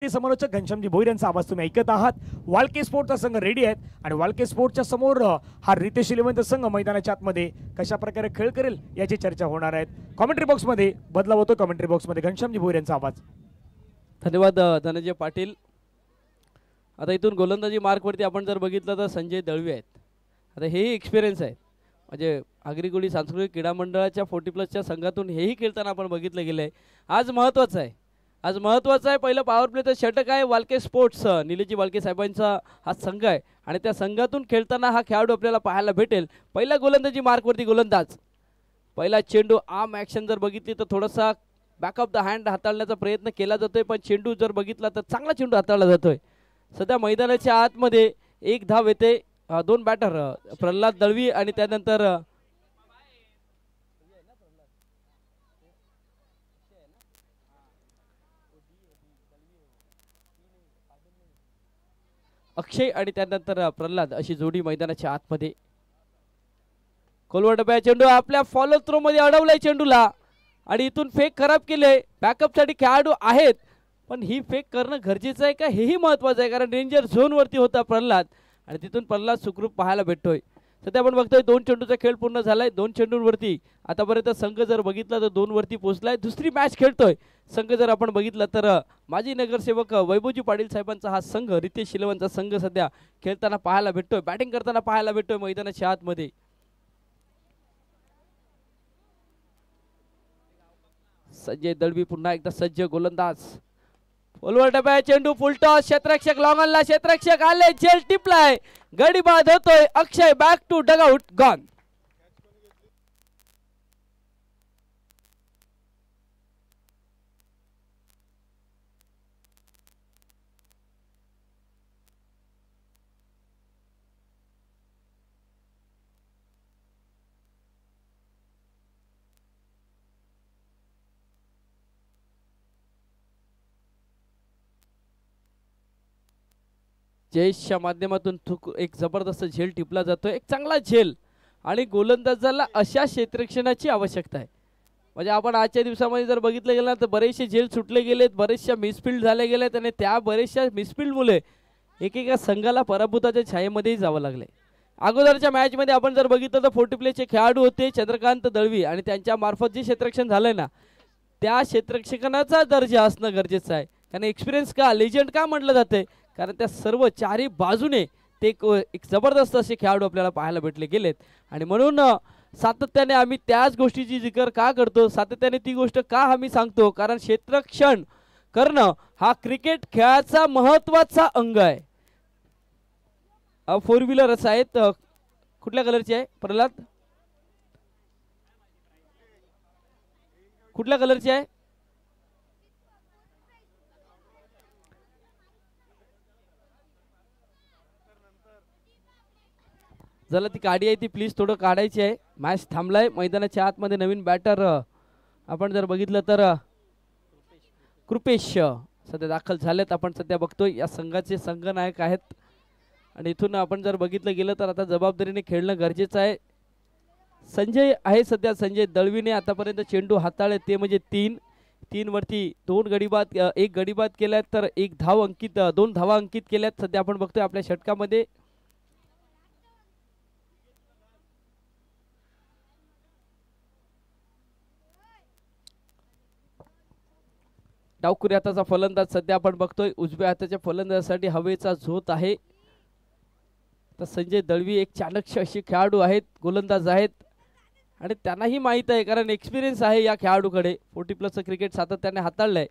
समालोचक घनश्यामजी भोईर यांचा आवाज तुम्ही ऐकत आहात। वालके स्पोर्टचा संघ रेडी आहेत आणि वालके स्पोर्टच्या समोर हा रितेश इलेव्हनचा संघ मैदानाच्या आतमध्ये कशा प्रकारे खेळ करेल याची चर्चा होणार आहे। कमेंट्री बॉक्स मध्ये बदलाव होतो। कमेंट्री बॉक्स मध्ये घनश्यामजी भोईर यांचा आवाज। धन्यवाद धनंजय पाटील। आता इथून गोलंदाजी मार्कवरती आपण जर बघितलं तर संजय दळवी आहेत। आता हेही एक्सपिरियन्स आहेत, म्हणजे आगरीगुडी सांस्कृतिक क्रीडा मंडळाच्या 40+ संघातून हेही खेळताना आपण बघितलं गेलं आहे। आज महत्त्वाचं आहे, पहिलं पॉवर प्लेचं षटक आहे वालके स्पोर्ट्स निलेजी वालके साहेबांचा हा संघ आहे आणि त्या संघातून खेळताना हा खेळाडू आपल्याला पाहायला भेटेल। पहिला गोलंदाजी मार्कवरती गोलंदाज, पहिला चेंडू आर्म ॲक्शन जर बघितली तर थोडासा बॅक ऑफ द हँड हाताळण्याचा प्रयत्न केला जातोय, पण चेंडू जर बघितला तर चांगला चेंडू हाताळला जातोय। सध्या मैदानाच्या आतमध्ये एक धाव येते, दोन बॅटर प्रल्हाद दळवी आणि त्यानंतर अक्षय आणि त्यानंतर प्रल्हाद अशी जोडी मैदानाच्या आतमध्ये। कोलवटप्या चेंडू आपल्या फॉलो थ्रो मध्ये अडवलाय चेंडूला आणि इथून फेक खराब केले। बॅकअप साठी खेळाडू आहेत, पण ही फेक करणं गरजेचं आहे का हेही महत्त्वाचं आहे, कारण डेंजर झोन वरती होता प्रल्हाद आणि तिथून प्रल्हाद सुखरूप पाहायला भेटतोय। सध्या आपण बघतोय 2 चेंडूचा खेळ पूर्ण झालाय। 2 चेंडूंवरती आतापर्यंत संघ जर बघितला तर 2 वरती पोहोचलाय। दुसरी मॅच खेळतोय संघ जर आपण बघितला तर माजी नगरसेवक वैभवजी पाटील साहेबांचा हा संघ रितेश इलेव्हनचा संघ सध्या खेळताना पाहायला भेटतोय, बॅटिंग करताना पाहायला भेटतोय मैदानाच्या आतमध्ये। संजय दळवी पुन्हा एकदा सज्ज गोलंदाज, ओलवर डब्या चेंडू फुलटॉस, क्षेत्ररक्षक लॉंगनला, क्षेत्ररक्षक आले, झेल टिपलाय, गडी बाद होतोय। अक्षय बॅक टू डगआउट गॉन। जयेशच्या माध्यमातून एक जबरदस्त झेल टिपला जातोय, एक चांगला झेल, आणि गोलंदाजाला अशा क्षेत्ररक्षणाची आवश्यकता आहे। म्हणजे आपण आजच्या दिवसामध्ये जर बघितलं गेलं तर बरेचसे झेल सुटले गेलेत, बरेचशा मिसफिल्ड झाले गेलेत आणि त्या बरेचशा मिसफिल्डमुळे एकेका संघाला पराभूताच्या छायेमध्येही जावं लागले। अगोदरच्या मॅचमध्ये आपण जर बघितलं तर 40 प्लेचे खेळाडू होते चंद्रकांत दळवी आणि त्यांच्या मार्फत जे क्षेत्ररक्षण झालंय ना त्या क्षेत्ररक्षकांचा दर्जा असणं गरजेचं आहे, कारण एक्सपिरियन्स का लेजंड का म्हटलं जाते, कारण त्या सर्व चारी बाजूने ते एक जबरदस्त असे खेळाडू आपल्याला पाहायला भेटले गेलेत। आणि म्हणून सातत्याने आम्ही त्याच गोष्टीची जिकर का करतो, सातत्याने ती गोष्ट का आम्ही सांगतो, कारण क्षेत्ररक्षण करणं हा क्रिकेट खेळाचा महत्त्वाचा अंग आहे। 4 व्हीलर असं आहेत, कुठल्या कलरची आहे प्रल्हाद, कुठल्या कलरची आहे? जरा ती गाडी आहे ती प्लीज थोडं काढायची आहे। मॅच थांबलाय, मैदानाच्या आतमध्ये नवीन बॅटर आपण जर बघितलं तर कृपेश सध्या दाखल झालेत। आपण सध्या बघतोय या संघाचे संघनायक आहेत आणि इथून आपण जर बघितलं गेलं तर आता जबाबदारीने खेळणं गरजेचं आहे। संजय आहे सध्या, संजय दळवीने आतापर्यंत चेंडू हाताळले ते म्हणजे 3 वरती 2 गडीबाद, 1 गडीबाद केल्यात तर 1 धाव अंकित, 2 धावा अंकित केल्यात सध्या आपण बघतोय आपल्या षटकामध्ये। डावखुरी हाताचा फलंदाज सध्या आपण बघतोय, उजव्या हाताच्या फलंदाजासाठी हवेचा झोत आहे। तर संजय दळवी एक चाणक्य असे खेळाडू आहेत, गोलंदाज आहेत आणि त्यांनाही माहित आहे, कारण एक्सपिरियन्स आहे या खेळाडूकडे, 40+ क्रिकेट सातत्याने हाताळलंय।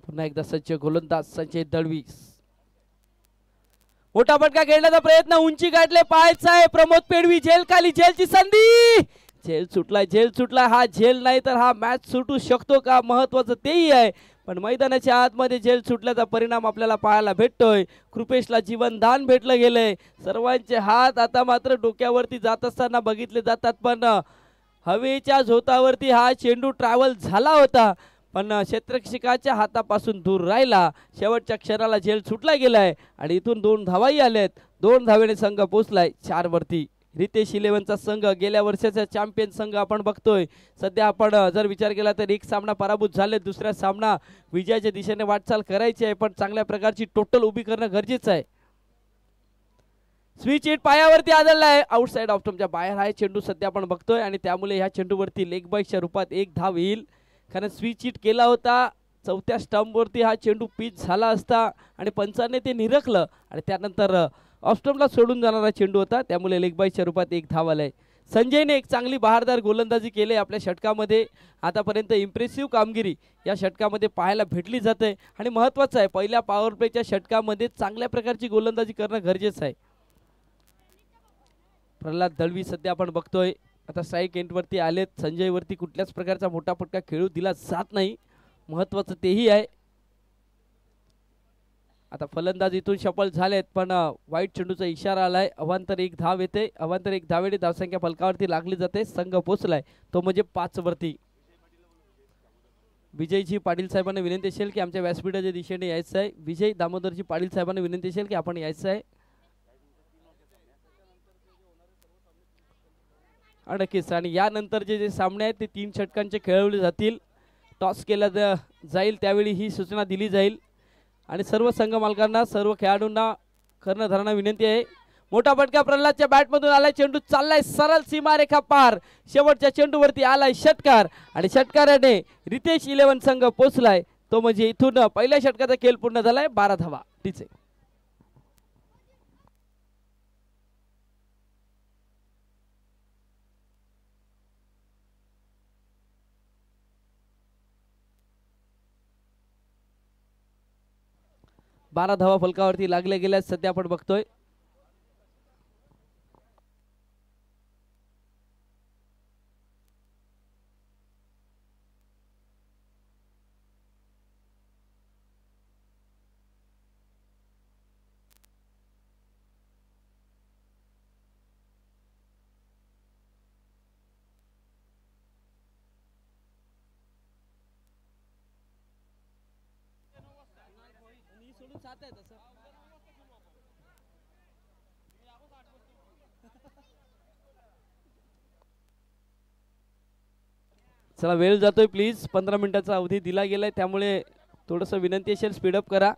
पुन्हा एकदा सज्ज गोलंदाज संजय दळवी, मोठा फटका खेळण्याचा प्रयत्न, उंची गाठले, पाहायचा आहे प्रमोद पेडवी, झेल खाली, झेलची संधी, झेल सुटलाय। हा झेल नाही तर हा मॅच सुटू शकतो का, महत्वाचं तेही आहे, पण मैदानाच्या आतमध्ये झेल सुटल्याचा परिणाम आपल्याला पाहायला भेटतोय। कृपेशला जीवनदान भेटलं गेलंय, सर्वांचे हात आता मात्र डोक्यावरती जात असताना बघितले जातात, पण हवेच्या झोतावरती हा चेंडू ट्रॅव्हल झाला होता, पण क्षेत्ररक्षकाच्या हातापासून दूर राहिला. शेवटच्या क्षणाला झेल सुटला गेलाय आणि इथून 2 धावाही आल्यात. 2 धावेने संघ पोहोचलाय 4 वरती. रितेश इलेव्हनचा संघ गेल्या वर्षाचा चॅम्पियन संघ आपण बघतोय. सध्या आपण जर विचार केला तर एक सामना पराभूत झाले, दुसरा सामना विजयाच्या दिशेने वाटचाल करायची आहे, पण चांगल्या प्रकारची टोटल उभी करणं गरजेचं आहे. स्विच हिट पायावरती आदळलाय, आउटसाइड ऑफ स्टंपच्या बाहेर आहे चेंडू सध्या आपण बघतोय आणि त्यामुळे ह्या चेंडूवरती लेग बाईच्या रूपात 1 धाव येईल. कारण स्विच हिट केला होता, चौथ्या स्टंपवरती हा चेंडू पिच झाला असता आणि पंचाने ते निरखलं आणि त्यानंतर ऑफ स्टंपला सोडून जाणारा चेंडू होता, त्यामुळे लेग बाईच्या रूपात 1 धाव आलाय. संजयने एक चांगली बहारदार गोलंदाजी केली आपल्या षटकामध्ये. आतापर्यंत इम्प्रेसिव्ह कामगिरी या षटकामध्ये पाहायला भेटली जाते आणि महत्त्वाचं आहे पहिल्या पॉवर प्लेच्या षटकामध्ये चांगल्या प्रकारची गोलंदाजी करणं गरजेचं आहे. प्रल्हाद दळवी सध्या आपण बघतोय आता स्ट्राईक एंडवरती आलेत. संजयवरती कुठल्याच प्रकारचा मोठा फटका खेळू दिला जात नाही, महत्त्वाचं तेही आहे. आता फलंदाज इथून सफल झालेत, पण वाईट चेंडूचा इशारा आलाय. अवांतर 1 धाव येते. अवांतर 1 धावेने धावसंख्या फलकावरती लागली जाते. संघ पोचलाय तो म्हणजे 5 वरती. विजयजी पाटील साहेबांना विनंती असेल की आमच्या व्यासपीठाच्या दिशेने यायचं आहे. विजय दामोदरजी पाटील साहेबांना विनंती असेल की आपण यायचं आहे. नक्कीच. आणि यानंतरचे जे सामने आहेत ते 3 षटकांचे खेळवले जातील. टॉस केला जाईल त्यावेळी ही सूचना दिली जाईल आणि सर्व संघ मालकांना सर्व खेळाडूंना कर्णधारांना विनंती आहे. मोठा फटका प्रल्हादच्या बॅटमधून आलाय. चेंडू चाललाय सरळ सीमारेखा पार. शेवटच्या चेंडूवरती आलाय षटकार आणि षटकाराने रितेश इलेव्हन संघ पोचलाय तो म्हणजे इथून पहिल्या षटकाचा खेळ पूर्ण झालाय. 12 धावा तिचे. बारा धावा फलकावरती लागल्या गेल्या सध्या आपण बघतोय. चला वेळ जातोय प्लीज. 15 मिनिटाचा अवधी दिला गेलाय त्यामुळे थोडंसं विनंती असेल स्पीडअप करा.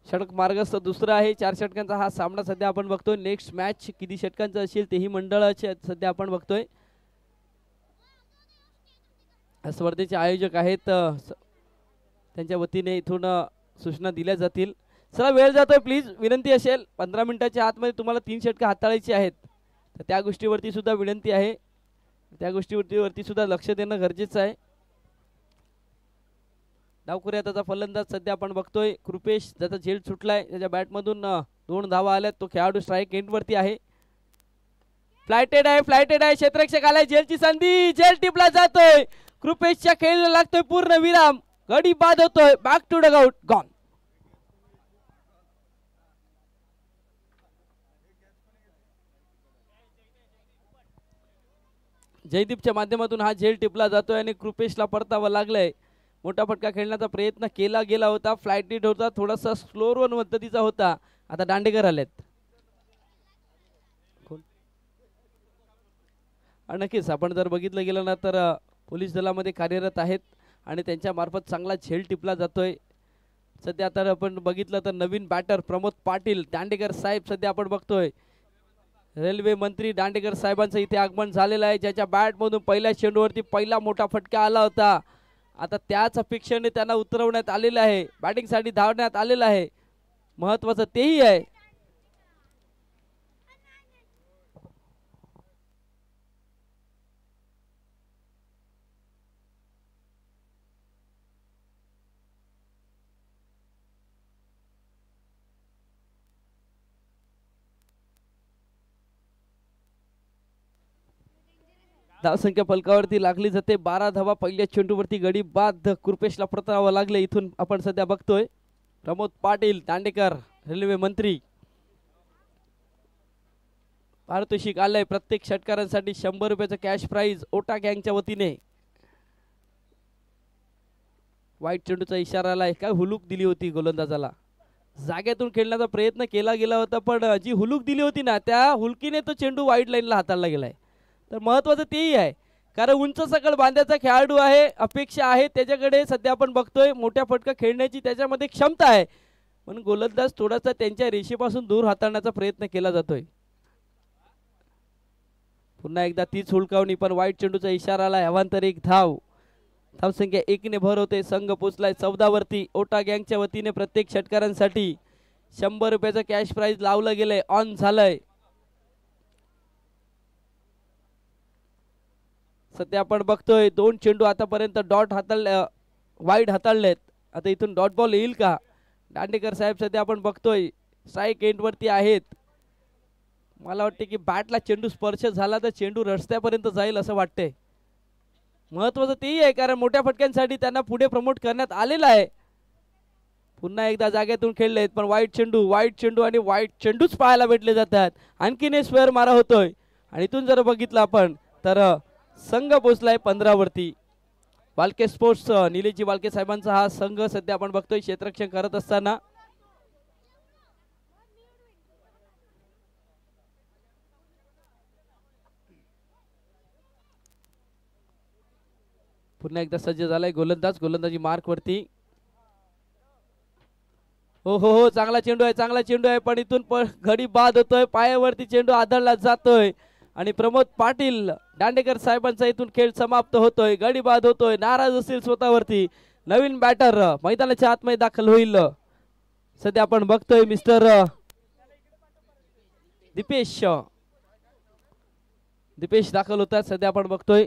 षटक मार्गस्थ दुसरा आहे. 4 षटकांचा हा सामना सध्या आपण बघतोय. नेक्स्ट मॅच किती षटकांचा असेल तेही मंडळाचे सध्या आपण बघतोय. स्पर्धेचे आयोजक आहेत त्यांच्या वतीने इथून सूचना दिल्या जातील. चला वेळ जातोय प्लीज. विनंती असेल 15 मिनिटाच्या आतमध्ये तुम्हाला 3 षटकं हाताळायची आहेत तर त्या गोष्टीवरती सुद्धा विनंती आहे. त्या गोष्टीवरती सुद्धा लक्ष देणं गरजेचं आहे. डावखुऱ्या त्याचा फलंदाज सध्या आपण बघतोय कृपेश ज्याचा झेल सुटलाय. त्याच्या बॅटमधून 2 धावा आल्यात. तो खेळाडू स्ट्राईक एंडवरती आहे. फ्लायटेड आहे. क्षेत्ररक्षक आलाय. झेलची संधी. झेल टिपला जातोय. कृपेशच्या खेळीला लागतोय पूर्ण विराम. गडी बाद होतोय. Back to dugout gone. जयदीपच्या माध्यमातून हा झेल टिपला जातोय आणि कृपेशला परतावा लागलाय. मोठा फटका खेळण्याचा प्रयत्न केला गेला होता. फ्लायटेड होता. थोडासा स्लोअर वन पद्धतीचा होता. आता दांडेकर आलेत. नक्कीच आपण जर बघितलं गेलं ना तर पोलीस दलामध्ये कार्यरत आहेत आणि त्यांच्या मार्फत चांगला झेल टिपला जातोय. सध्या आता आपण बघितलं तर नवीन बॅटर प्रमोद पाटील दांडेकर साहेब सध्या आपण बघतोय. रेल्वे मंत्री दांडेकर साहेबांचं इथे आगमन झालेलं आहे. ज्याच्या बॅटमधून पहिल्या चेंडूवरती पहिला मोठा फटका आला होता. आता त्याच अपेक्षेने त्यांना उतरवण्यात आलेलं आहे. बॅटिंगसाठी धावण्यात आलेलं आहे. महत्त्वाचं तेही आहे. धावसंख्या फलकावरती लागली जाते. 12 धावा पहिल्या चेंडूवरती गडी बाद. कृपेशला परतावं लागले. इथून आपण सध्या बघतोय प्रमोद पाटील दांडेकर रेल्वे मंत्री पारितोषिक आलंय प्रत्येक षटकारांसाठी 100 रुपयाचं कॅश प्राइज ओटा गँगच्या वतीने. वाईट चेंडूचा इशारा आलाय. काय हुलूक दिली होती गोलंदाजाला, जाग्यातून खेळण्याचा प्रयत्न केला गेला होता, पण जी हुलूक दिली होती ना त्या हुलकीने तो चेंडू वाईट लाईनला हाताळला गेलाय. तर महत्वाचं तेही आहे, कारण उंच सकल बांध्याचा खेळाडू आहे, अपेक्षा आहे त्याच्याकडे. सध्या आपण बघतोय मोठ्या फटका खेळण्याची त्याच्यामध्ये क्षमता आहे, पण गोलंदाज थोडासा त्यांच्या रेषेपासून दूर हाताळण्याचा प्रयत्न केला जातोय. पुन्हा एकदा तीच हुलकावणी, पण वाईट चेंडूचा इशारा आला. अवांतर एक धाव. धावसंख्या 1 ने भर होते. संघ पोचलाय 14 वरती. ओटा गँगच्या वतीने प्रत्येक षटकारांसाठी 100 रुपयाचं कॅश प्राइज लावलं गेलंय, ऑन झालंय. सध्या आपण बघतोय 2 चेंडू आतापर्यंत डॉट हाताळले, वाईड हाताळलेत. आता इथून डॉट बॉल येईल का? दांडेकर साहेब सध्या आपण बघतोय स्ट्राईक एंड वरती आहेत. मला वाटते की बॅटला चेंडू स्पर्श झाला तर चेंडू रस्त्यापर्यंत जाईल असं वाटतंय. महत्वाचं तेही आहे, कारण मोठ्या फटक्यांसाठी त्यांना पुढे प्रमोट करण्यात आलेलं आहे. पुन्हा एकदा जाग्यातून खेळलेत, पण वाईट चेंडू आणि वाईट चेंडूच पाहायला भेटले जातात. आणखीन एक स्क्वेअर मारा होतोय, आणि इथून जर बघितलं आपण तर संघ पोचलाय 15 वरती. वालके स्पोर्ट्स निलेशजी वालके साहेबांचा हा संघ सध्या आपण बघतोय क्षेत्ररक्षण करत असताना. पुन्हा एकदा सज्ज झालाय गोलंदाज. गोलंदाजी मार्क वरती. हो, चांगला चेंडू आहे, पण इथून घडी बाद होतोय. पायावरती चेंडू आदळला जातोय आणि प्रमोद पाटील दांडेकर साहेबांचा इथून खेळ समाप्त होतोय. गडी बाद होतोय, नाराज असतील स्वतःवरती. नवीन बॅटर मैदानाच्या आतमध्ये दाखल होईल. सध्या आपण बघतोय मिस्टर दीपेश दाखल होतात. सध्या आपण बघतोय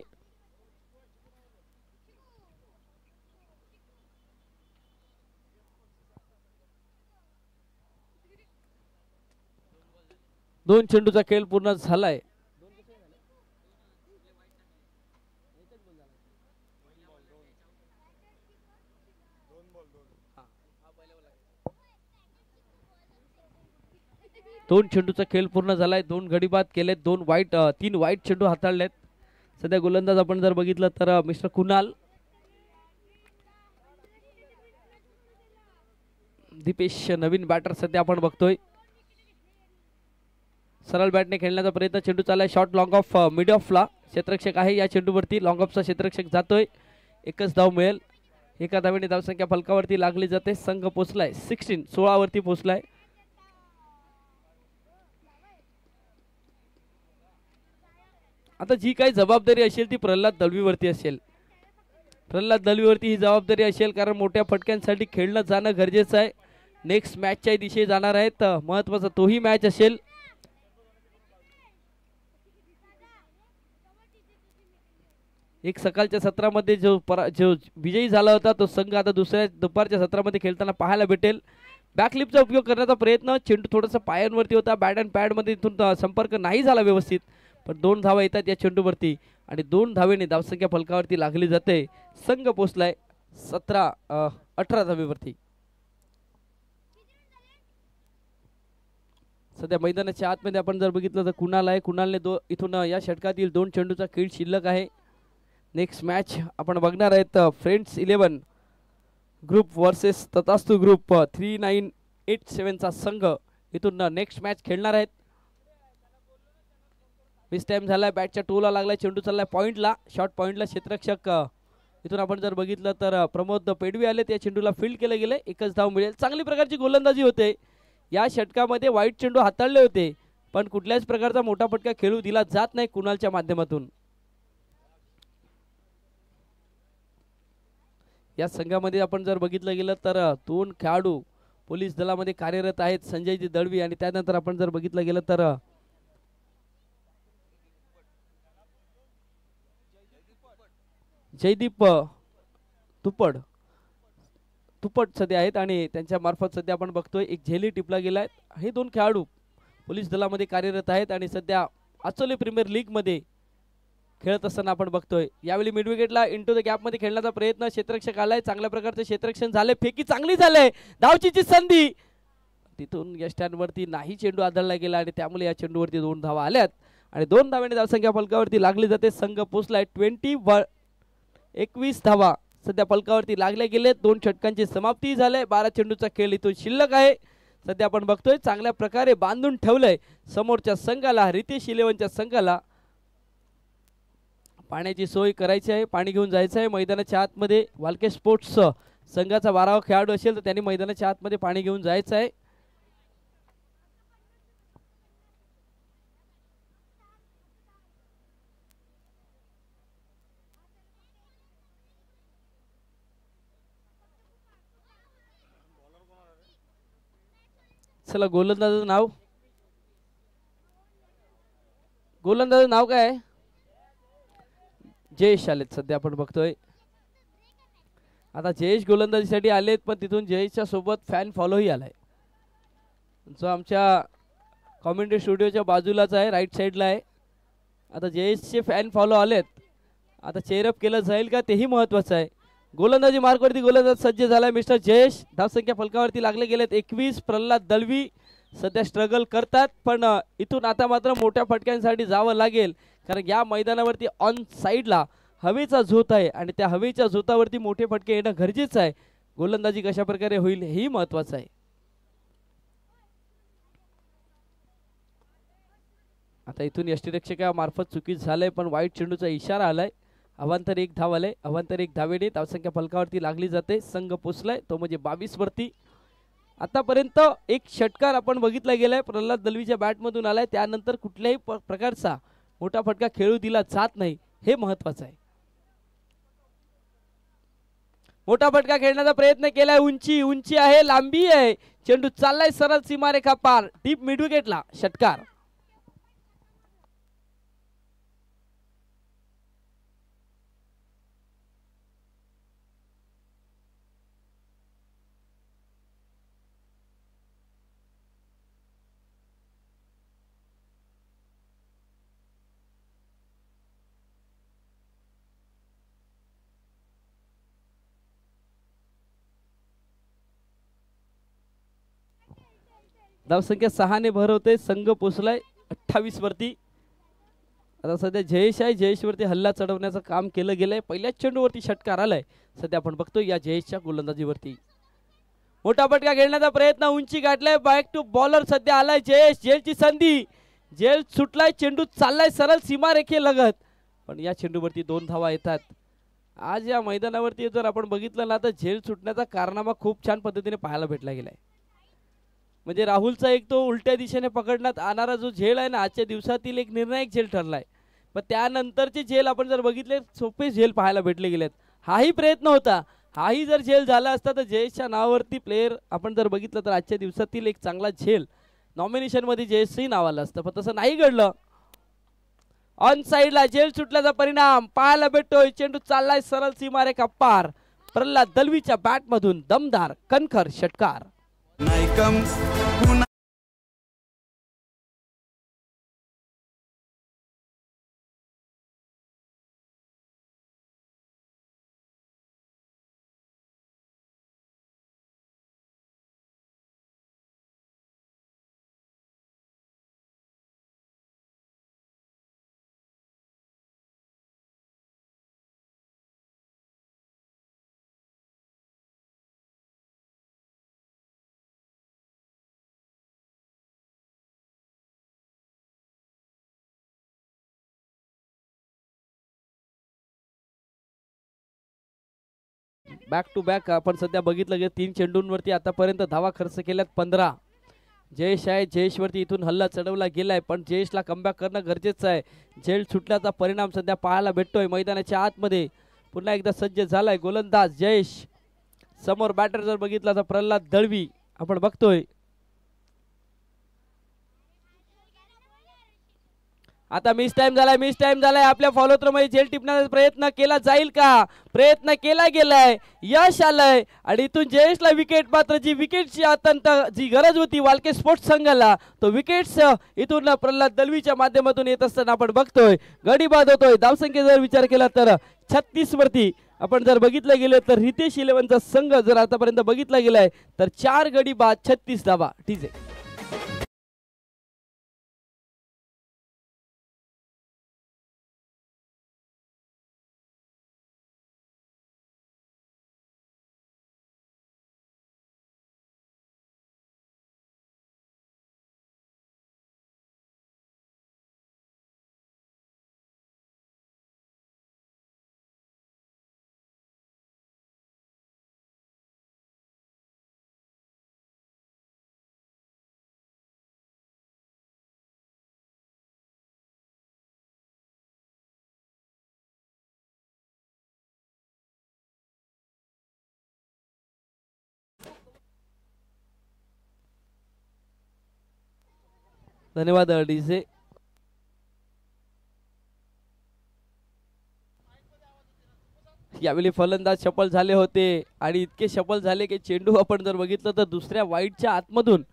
दोन चेंडूचा खेळ पूर्ण झालाय. दोन चेंडूचा खेळ पूर्ण झालाय. 2 गडी बाद केलेत, 3 वाईट चेंडू हाताळलेत. सध्या गोलंदाज आपण जर बघितलं तर मिस्टर कुणाल. दीपेश नवीन बॅटर सध्या आपण बघतोय. सरळ बॅटने खेळण्याचा प्रयत्न, चेंडू चाललाय शॉर्ट लॉंग ऑफ मिड ऑफला. क्षेत्ररक्षक आहे या चेंडूवरती. लॉंग ऑफचा क्षेत्ररक्षक जातोय. एकच धाव मिळेल. एका धावेने धावसंख्या फलकावरती लागली जाते. संघ पोचलाय 16 वरती पोचलाय. आता जी काही जबाबदारी असेल ती प्रल्हाद दळवीवरती असेल. प्रल्हाद दळवीवरती ही जबाबदारी असेल, कारण मोठ्या फटक्यांसाठी खेळणं जाणं गरजेचं आहे. नेक्स्ट मॅचच्या दिशेने जाणार आहेत. महत्वाचा तोही मॅच असेल. एक सकाळच्या सत्रामध्ये जो विजयी झाला होता तो संघ आता दुसऱ्या दुपारच्या सत्रामध्ये खेळताना पाहायला भेटेल. बॅकलिपचा उपयोग करण्याचा प्रयत्न, चेंडू थोडासा पायांवरती होता. बॅट अँड पॅडमध्ये इथून संपर्क नाही झाला व्यवस्थित, पण 2 धावा येतात या चेंडूवरती आणि 2 धावेने धावसंख्या फलकावरती लागली जाते. संघ पोचलाय 18 धावेवरती. सध्या मैदानाच्या आतमध्ये आपण जर बघितलं तर कुणाल आहे. कुणालने इथून या षटकातील 2 चेंडूचा खेळ शिल्लक आहे. नेक्स्ट मॅच आपण बघणार आहेत फ्रेंड्स 11 ग्रुप वर्सेस तथास्तू ग्रुप 3987चा संघ इथून नेक्स्ट मॅच खेळणार आहेत. मिस टाइम झालाय, बॅटच्या टोला लागलाय, चेंडू चाललाय पॉइंटला, शॉर्ट पॉइंटला. क्षेत्ररक्षक इथून आपण जर बघितलं तर प्रमोद पेडवी आले. त्या चेंडूला फील्ड केलं गेलं. एकच धाव मिळेल. चांगली प्रकारची गोलंदाजी होते या षटकामध्ये. वाईट चेंडू हाताळले होते, पण कुठल्याच प्रकारचा मोठा फटका खेळू दिला जात नाही कुणालच्या माध्यमातून. या संघामध्ये आपण जर बघितलं गेलं तर 2 खेळाडू पोलीस दलामध्ये कार्यरत आहेत, संजयजी दळवी, आणि त्यानंतर आपण जर बघितलं गेलं तर जयदीप तुपड सध्या आहेत, आणि त्यांच्या मार्फत सध्या आपण बघतोय एक झेली टिपला गेलाय. हे 2 खेळाडू पोलीस दलामध्ये कार्यरत आहेत आणि सध्या आचोले प्रीमियर लीग मध्ये खेळत असताना आपण बघतोय. यावेळी मिड विकेटला इंटू द गॅप मध्ये खेळण्याचा प्रयत्न, क्षेत्ररक्षक आलाय, चांगल्या प्रकारचे क्षेत्ररक्षण झाले, फेकी चांगली झाले, धावचीची संधी, तिथून या स्टँडवरती नाही चेंडू आदळला गेला आणि त्यामुळे या चेंडूवरती 2 धावा आल्यात आणि 2 धाव्याने धावसंख्या फलकावरती लागली जाते. संघ पोचलाय 21 धावा सध्या फलकावरती लागले गेले. 2 षटकांची समाप्ती झाली. 12 चेंडूचा खेळ इथून शिल्लक आहे. सध्या आपण बघतोय चांगल्या प्रकारे बांधून ठेवलंय समोरच्या संघाला, रितेश 11च्या संघाला. पाण्याची सोय करायची आहे, पाणी घेऊन जायचं आहे मैदानाच्या आतमध्ये. वालके स्पोर्ट्स संघाचा 12वा खेळाडू असेल तर त्यांनी मैदानाच्या आतमध्ये पाणी घेऊन जायचं आहे. चला गोलंदाजाचं नाव काय आहे? जयेश आलेत सध्या आपण बघतोय. आता जयेश गोलंदाजीसाठी आलेत पण तिथून जयेशच्या सोबत फॅन फॉलोही आलाय जो आमच्या कॉमेंट्री स्टुडिओच्या बाजूलाच आहे, राईट साईडला आहे. आता जयेशचे फॅन फॉलो आलेत. आता चेअरअप केलं जाईल का तेही महत्त्वाचं आहे. गोलंदाजी मार्कवरती गोलंदाज सज्ज झालाय मिस्टर जयेश. धावसंख्या फलकावरती लागले गेलेत 21. प्रल्हाद दळवी सध्या स्ट्रगल करतात पण इथून आता मात्र मोठ्या फटक्यांसाठी जावं लागेल कारण या मैदानावरती ऑन साईडला हवेचा झोत आहे आणि त्या हवेच्या झोतावरती मोठे फटके येणं गरजेचं आहे. गोलंदाजी कशा प्रकारे होईल हेही महत्त्वाचं आहे. आता इथून यष्टिरक्षकामार्फत चुकीच झालंय पण वाईट चेंडूचा इशारा आलाय. अवांतर 1 धाव आलाय. अवांतर 1 धावेने धावसंख्या फलकावरती लागली जाते. संघ पोचलाय तो म्हणजे 22 वरती. आतापर्यंत एक षटकार आपण बघितला गेलाय प्रल्हाद दलवीच्या बॅटमधून आलाय. त्यानंतर कुठल्याही प्रकारचा मोठा फटका खेळू दिला जात नाही हे महत्त्वाचं आहे. मोठा फटका खेळण्याचा प्रयत्न केलाय. उंची आहे, लांबी आहे. चेंडू चाललाय सरळ सीमारेखा पार डीप मिड विकेटला. षटकार. धावसंख्या 6 ने भर होते. संघ पोचलाय 28 वरती. आता सध्या जयेश आहे. जयेशवरती हल्ला चढवण्याचं काम केलं गेलंय. पहिल्याच चेंडूवरती षटकार आलाय. सध्या आपण बघतोय या जयेशच्या गोलंदाजीवरती मोठा फटका खेळण्याचा प्रयत्न. उंची गाठलाय. बॅक टू बॉलर सध्या आलाय जयेश. जेलची संधी. जेल सुटलाय. चेंडू चाललाय सरळ सीमारेखे लगत पण या चेंडूवरती 2 धावा येतात. आज या मैदानावरती जर आपण बघितलं ना तर झेल सुटण्याचा कारनामा खूप छान पद्धतीने पाहायला भेटला गेलाय. म्हणजे राहुलचा एक तो उलट्या दिशेने पकडण्यात आणारा जो झेल आहे ना आजच्या दिवसातील एक निर्णायक झेल ठरलाय. पण त्यानंतरचे झेल आपण जर बघितले सोपे झेल पाहायला भेटले गेलेत. हाही प्रयत्न होता. हाही जर झेल झाला असता तर जयेशच्या नावावरती प्लेयर आपण जर बघितलं तर आजच्या दिवसातील एक चांगला झेल नॉमिनेशन मध्ये जयेशचंही नाव आलं असतं पण तसं नाही घडलं. ऑन साईडला झेल सुटल्याचा परिणाम पाहायला भेटतोय. चेंडू चाललाय सरळ सीमारेखा पार. प्रल्हाद दलवीच्या बॅटमधून दमदार कणखर षटकार. बॅक टू बॅक आपण सध्या बघितलं की 3 चेंडूंवरती आतापर्यंत धावा खर्च केल्यात 15. जयेश आहे. जयेशवरती इथून हल्ला चढवला गेलाय पण जयेशला कमबॅक करणं गरजेचं आहे. झेल सुटल्याचा परिणाम सध्या पाहायला भेटतोय. मैदानाच्या आतमध्ये पुन्हा एकदा सज्ज झालाय गोलंदाज जयेश. समोर बॅटर जर बघितला तर प्रल्हाद दळवी आपण बघतोय. आता मिस टाइम झालाय. आपल्या फॉलो थ्रो मध्ये झेल टिपण्याचा प्रयत्न केला जाईल का? प्रयत्न केला गेलाय. यश आलंय आणि इथून जयेशला विकेट. मात्र जी विकेटची अत्यंत जी गरज होती वालके स्पोर्ट्स संघाला तो विकेट्स इथून प्रल्हाद दलवीच्या माध्यमातून येत असताना आपण बघतोय. गडी बाद होतोय. धावसंख्येचा जर विचार केला तर 36 वरती आपण जर बघितलं गेलं तर रितेश इलेव्हनचा संघ जर आतापर्यंत बघितला गेलाय तर 4 गडी बाद 36 धावा. ठीक आहे. धन्यवाद डीजे. यावेळी फलंदाज सफल झाले होते आणि इतके सफल झाले की चेंडू आपण जर बघितलं तर दुसऱ्या वाईटच्या आतमधून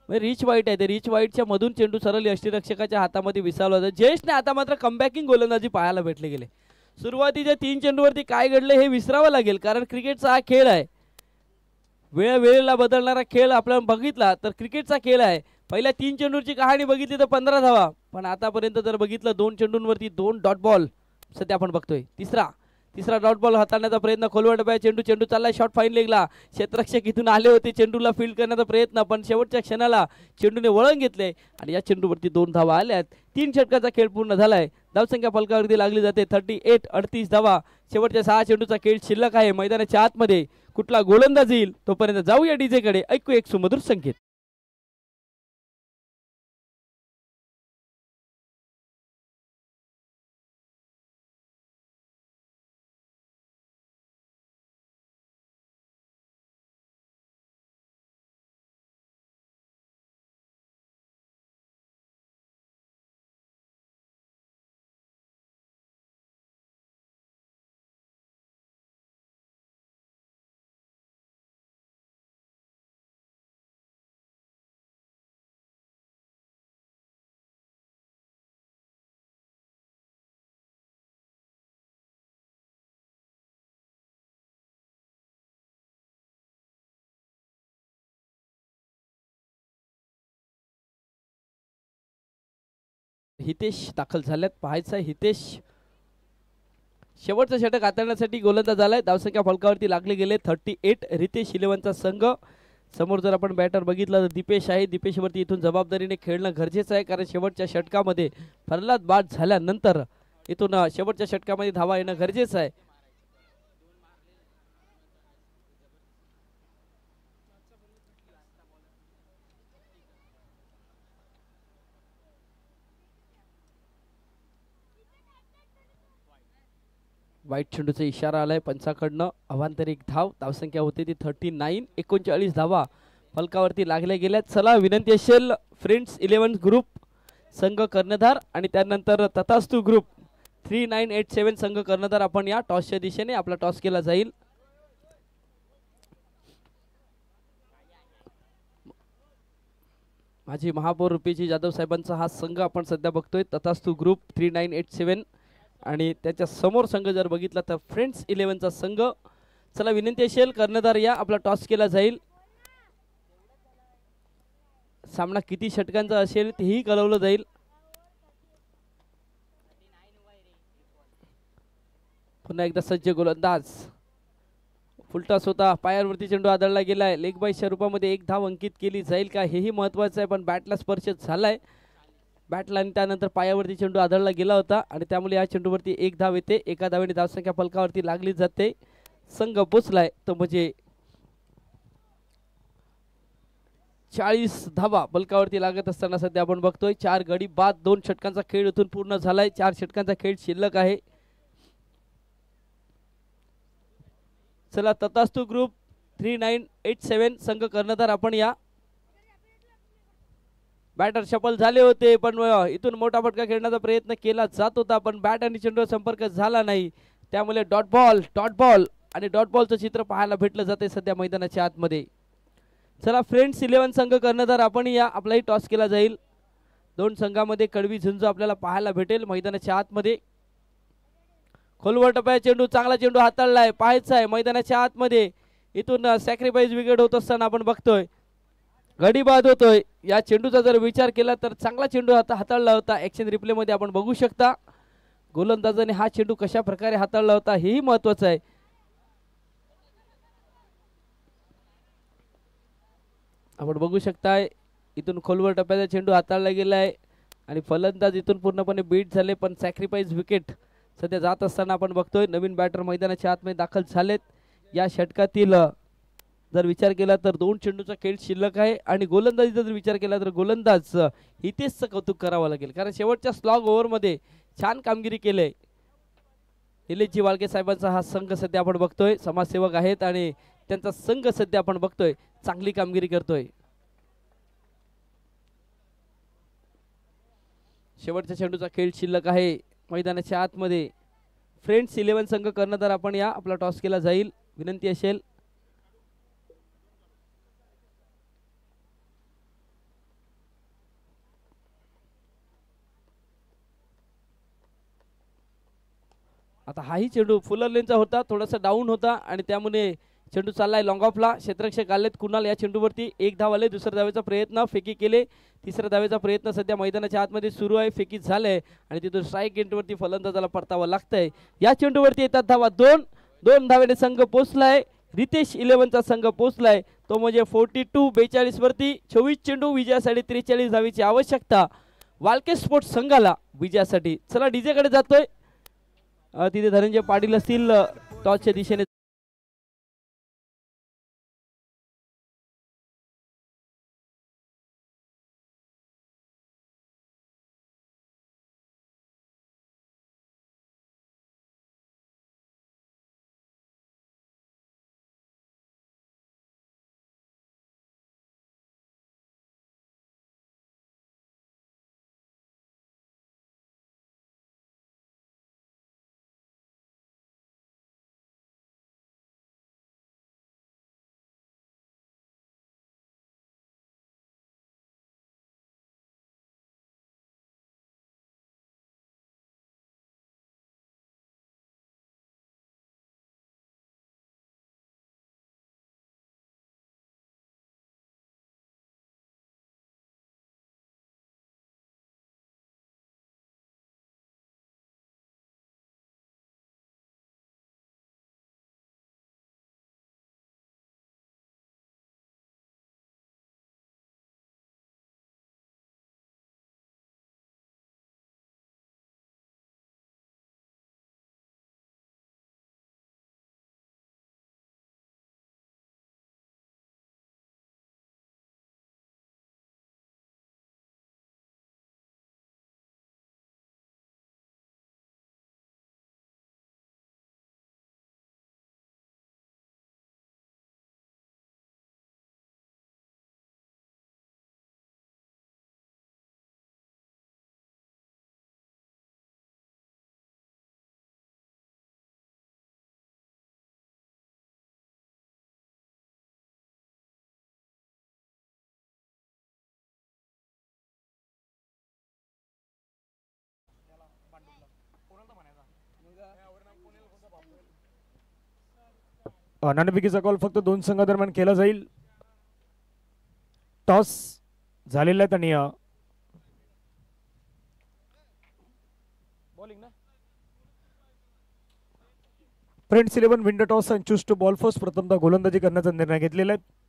रिच वाईट आहे ते रिच वाईटच्या मधून चेंडू सरळ यष्टीरक्षकाच्या हातामध्ये विसावला होता. जयेशने आता मात्र कमबॅकिंग गोलंदाजी पाहायला भेटले गेले. सुरुवातीच्या 3 चेंडूवरती काय घडले हे विसरावं लागेल कारण क्रिकेटचा हा खेळ आहे. वेळेला बदलणारा खेळ आपण बघितला तर क्रिकेटचा खेळ आहे. पहिल्या 3 चेंडूची कहाणी बघितली तर 15 धावा पण आतापर्यंत जर बघितलं 2 चेंडूंवरती 2 डॉट बॉल सध्या आपण बघतोय. तिसरा डॉट बॉल हाताळण्याचा प्रयत्न खोलवर टप्प्यात चेंडू चाललाय शॉट फाईन लेगला. क्षेत्ररक्षक इथून आले होते चेंडूला फील्ड करण्याचा प्रयत्न पण शेवटच्या क्षणाला चेंडूने वळण घेतले आणि या चेंडूवरती 2 धावा आल्यात. 3 षटकाचा खेळ पूर्ण झालाय. धावसंख्या फलकावरती लागली जाते 38 38 धावा. शेवटच्या 6 चेंडूचा खेळ शिल्लक आहे. मैदानाच्या आतमध्ये कुठला गोलंदाज येईल तोपर्यंत जाऊया डीजे कडे. ऐकू एक सुमधुर संकेत. हितेश दाखल झाल्यात. पाहायचं हितेश शेवटचं षटक हाताळण्यासाठी गोलंदाज आलाय. धावसंख्या फलकावरती लागले गेले 38. रितेश इलेव्हनचा संघ. समोर जर आपण बॅटर बघितलं तर दीपेश आहे. दीपेशवरती इथून जबाबदारीने खेळणं गरजेचं आहे कारण शेवटच्या षटकामध्ये फलंदाज बाद झाल्यानंतर इथून शेवटच्या षटकामध्ये धावा येणं गरजेचं आहे. वाईट चेंडूचा इशारा आलाय पंचाकडनं. अवांतर 1 धाव. धावसंख्या होती ती 39. 39 धावा फलकावरती लागल्या गेल्या. चला विनंती असेल फ्रेंड्स 11 ग्रुप संघ कर्णधार आणि त्यानंतर तथास्तू ग्रुप 3987 संघ कर्णधार आपण या टॉसच्या दिशेने आपला टॉस केला जाईल. माजी महापौर रुपीजी जाधव साहेबांचा हा संघ आपण सध्या बघतोय. तथास्तू ग्रुप 3987 आणि त्याच्या समोर संघ जर बघितला तर फ्रेंड्स 11चा संघ. चला विनंती असेल कर्णधार या आपला टॉस केला जाईल. सामना किती षटकांचा असेल तेही कळवलं जाईल. पुन्हा एकदा सज्ज गोलंदाज. फुलटॉस होता. पायावरती चेंडू आदळला गेलाय. लेग बायच्या रूपामध्ये 1 धाव अंकित केली जाईल का हेही महत्वाचं आहे पण बॅटला स्पर्श झालाय. बॅटला आणि त्यानंतर पायावरती चेंडू आदळला गेला होता आणि त्यामुळे या चेंडूवरती 1 धाव येते. एका धावेने धावसंख्या फलकावरती लागली जाते. संघ पोचलाय तो म्हणजे 40 धावा फलकावरती लागत असताना सध्या आपण बघतोय 4 गडी बाद. 2 षटकांचा खेळ इथून पूर्ण झालाय. 4 षटकांचा खेळ शिल्लक आहे. चला तथास्तू ग्रुप 3987 संघ कर्णधार आपण या. बॅटर सफल झाले होते पण इथून मोठा फटका खेळण्याचा प्रयत्न केला जात होता पण बॅट आणि चेंडूवर संपर्क झाला नाही. त्यामुळे डॉट बॉल आणि डॉट बॉलचं चित्र पाहायला भेटलं जाते सध्या मैदानाच्या आतमध्ये. चला फ्रेंड्स 11 संघ कर्णधार आपण या. आपलाही टॉस केला जाईल. 2 संघामध्ये कडवी झुंज आपल्याला पाहायला भेटेल मैदानाच्या आतमध्ये. खोलवर टप्प्यात चेंडू, चांगला चेंडू हाताळलाय, पाहायचा आहे मैदानाच्या आतमध्ये. इथून सॅक्रिफाईस विकेट होत असताना आपण बघतोय, गडी बाद होतोय. या चेंडूचा जर विचार केला तर चांगला चेंडू हाताळला होता. ऍक्शन रिप्ले मध्ये आपण बघू शकता गोलंदाजाने हा चेंडू कशा प्रकारे हाताळला होता हेही महत्वाचं आहे. आपण बघू शकताय इथून खोलवर टप्प्याचा चेंडू हाताळला गेलाय आणि फलंदाज इथून पूर्णपणे बीट झाले, पण सॅक्रिफाईस विकेट सध्या जात असताना आपण बघतोय नवीन बॅटर मैदानाच्या आतमध्ये दाखल झालेत. या षटकातील जर विचार केला तर 2 चेंडूचा खेळ शिल्लक आहे आणि गोलंदाजीचा जर विचार केला तर गोलंदाज हितेशचं कौतुक करावं लागेल, कारण शेवटच्या स्लॉग ओव्हरमध्ये छान कामगिरी केली. निलेशजी वाळके साहेबांचा हा संघ सध्या आपण बघतोय, समाजसेवक आहेत आणि त्यांचा संघ सध्या आपण बघतोय चांगली कामगिरी करतोय. शेवटच्या चेंडूचा खेळ शिल्लक आहे मैदानाच्या आतमध्ये. फ्रेंड्स 11 संघ कर्णधार आपण या, आपला टॉस केला जाईल, विनंती असेल. आता हाही चेंडू फुलर लेनचा होता, थोडासा डाऊन होता आणि त्यामुळे चेंडू चाललाय लॉंग ऑफला. क्षेत्ररक्षक आलेत कुणाल या चेंडूवरती. 1 धाव आले, दुसऱ्या धावेचा प्रयत्न, फेकी केले, तिसऱ्या धावेचा प्रयत्न सध्या मैदानाच्या आतमध्ये सुरू आहे. फेकी झालंय आणि तिथून स्ट्राईक गेटवरती फलंदाजाला परतावं लागतंय. या चेंडूवरती येतात धावा 2 धावेने संघ पोहोचलाय. रितेश 11चा संघ पोहोचलाय, तो म्हणजे 42-42 वरती. 24 चेंडू विजयासाठी 43 धावेची आवश्यकता वाळके स्पोर्ट्स संघाला विजयासाठी. चला डीजे कडे जातोय, तिथे धनंजय पाटील असतील टॉसच्या दिशेने. नाणेफेकीचा कॉल फक्त 2 संघादरम्यान केला जाईल. टॉस झालेला आहे आणि फ्रेंड्स 11 विंडो toss and choose to bowl first. प्रथमतः गोलंदाजी करण्याचा निर्णय घेतलेला आहे.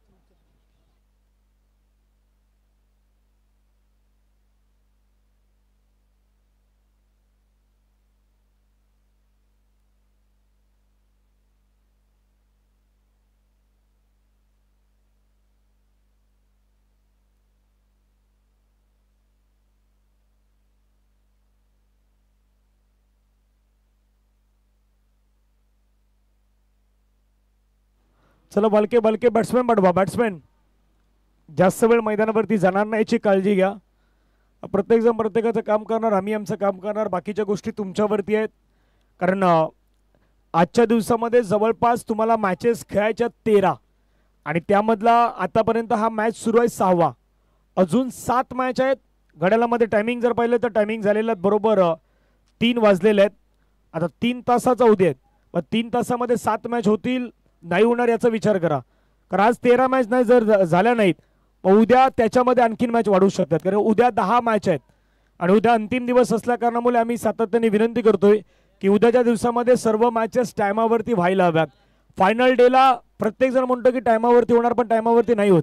चला बालके बालके बॅट्समॅन पाठवा. बॅट्समॅन जास्त वेळ मैदानावरती जाणार नाही याची काळजी घ्या. प्रत्येकजण प्रत्येकाचं काम करणार, आम्ही आमचं काम करणार, बाकीच्या गोष्टी तुमच्यावरती आहेत. कारण आजच्या दिवसामध्ये जवळपास तुम्हाला मॅचेस खेळायच्या 13 आणि त्यामधला आतापर्यंत हा मॅच सुरू आहे 6वा. अजून 7 मॅच आहेत. घड्याळामध्ये टायमिंग जर पाहिलं तर टायमिंग झालेलं बरोबर 3 वाजलेले आहेत. आता 3 तासाचा उद्या आहेत, मग 3 तासामध्ये 7 मॅच होतील नाही होणार याचा विचार करा. कारण आज 13 मॅच नाही जर झाल्या नाहीत मग उद्या त्याच्यामध्ये आणखीन मॅच वाढू शकतात. कारण उद्या 10 मॅच आहेत आणि उद्या अंतिम दिवस असल्या कारणामुळे आम्ही सातत्याने विनंती करतोय की उद्याच्या दिवसामध्ये सर्व मॅचेस टायमावरती व्हायला हव्यात. फायनल डेला प्रत्येक जण म्हणतो की टायमावरती होणार, पण टायमावरती नाही होत.